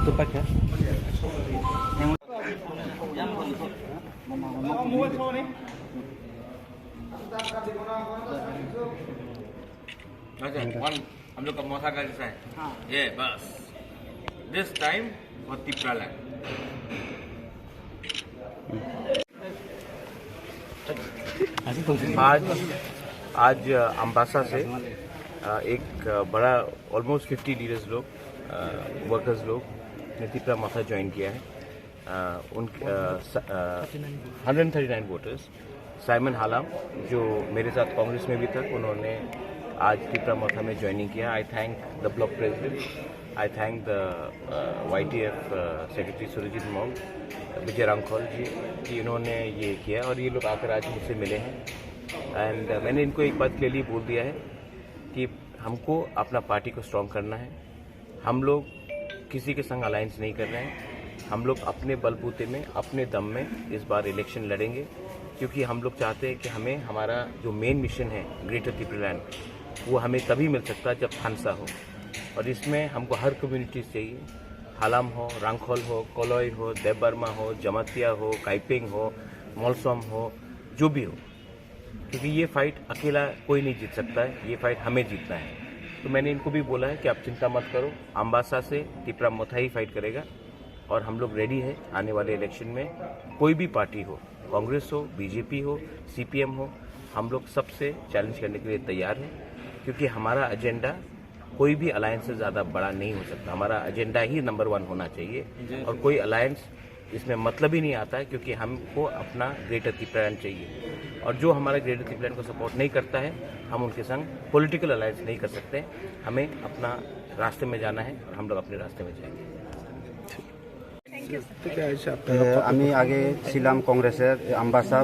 हम लोग का मोथा का जैसा है ये बस दिस टाइम और तिपरा लैंड। आज अम्बासा से एक बड़ा ऑलमोस्ट 50 लीडर्स लोग वर्कर्स लोग ने तिपरा मोथा ज्वाइन किया है। 139 वोटर्स। साइमन हालाम जो मेरे साथ कांग्रेस में भी था, उन्होंने आज तिपरा मोथा में ज्वाइनिंग किया। I thank the block president, I thank the YTF secretary Surjit Mall, Vijay Ramkhol ji कि इन्होंने ये किया और ये लोग आकर आज मुझसे मिले हैं। एंड मैंने इनको एक बात क्लियरली बोल दिया है कि हमको अपना पार्टी को स्ट्रॉन्ग करना है। हम लोग किसी के संग अलायंस नहीं कर रहे हैं। हम लोग अपने बलबूते में, अपने दम में इस बार इलेक्शन लड़ेंगे, क्योंकि हम लोग चाहते हैं कि हमें हमारा जो मेन मिशन है ग्रेटर त्रिपुरालैंड, वो हमें तभी मिल सकता है जब थानसा हो। और इसमें हमको हर कम्युनिटीज़ चाहिए, हालाम हो, रांगखोल हो, कोलोई हो, देवबर्मा हो, जमातिया हो, काइपेंग हो, मोलसोम हो, जो भी हो, क्योंकि ये फाइट अकेला कोई नहीं जीत सकता है, ये फाइट हमें जीतना है। तो मैंने इनको भी बोला है कि आप चिंता मत करो, अम्बासा से तिपरा मोथा ही फाइट करेगा और हम लोग रेडी है आने वाले इलेक्शन में। कोई भी पार्टी हो, कांग्रेस हो, बीजेपी हो, CPM हो, हम लोग सबसे चैलेंज करने के लिए तैयार हैं, क्योंकि हमारा एजेंडा कोई भी अलायंस से ज़्यादा बड़ा नहीं हो सकता। हमारा एजेंडा ही नंबर 1 होना चाहिए और कोई अलायंस इसमें मतलब ही नहीं आता है, क्योंकि हमको अपना ग्रेटर त्रिपुरालैंड चाहिए। और जो हमारा ग्रेटर त्रिपुरालैंड को सपोर्ट नहीं करता है, हम उनके संग पॉलिटिकल अलायंस नहीं कर सकते। हमें अपना रास्ते में जाना है और हम लोग अपने रास्ते में जाएंगे। আমি আগে ছিলাম কংগ্রেসের আম্বাসা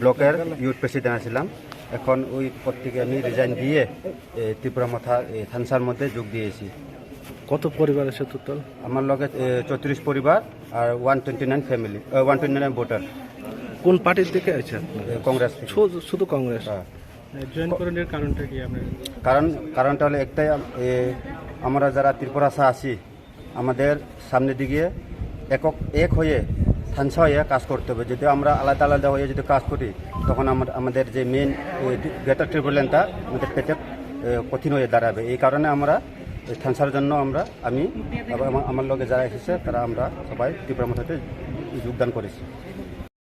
ব্লকের ইউথ প্রেসিডেন্ট ছিলাম। এখন ওই পদ থেকে আমি রিজাইন দিয়ে ত্রিপুরা মোথা থানসার মধ্যে যোগ দিয়েছি। কত পরিবার আছে টোটাল? আমার লগে 34 পরিবার আর 129 ফ্যামিলি, 129 ভোটার। কোন পার্টির থেকে আছে? কংগ্রেস থেকে। শুধু কংগ্রেস? জয়েন করার কারণটা কি আপনার? কারণটা হলো একটাই, আমরা যারা ত্রিপুরাসা আছি আমাদের সামনের দিকে এক হয়ে থানসা হয়ে কাজ করতে হবে। যদি আমরা আলাদা আলাদা হয়ে যদি কাজ করি, তখন আমাদের যে মেন গ্রেটার ত্রিপুরাল্যান্ডটা আমাদের পেতে কঠিন হয়ে দাঁড়াবে। এই কারণে আমরা থানসার জন্য আমি আমার লগে যারা এসেছে তারা আমরা সবাই ত্রিপুরা মোথাতে যোগদান করেছি।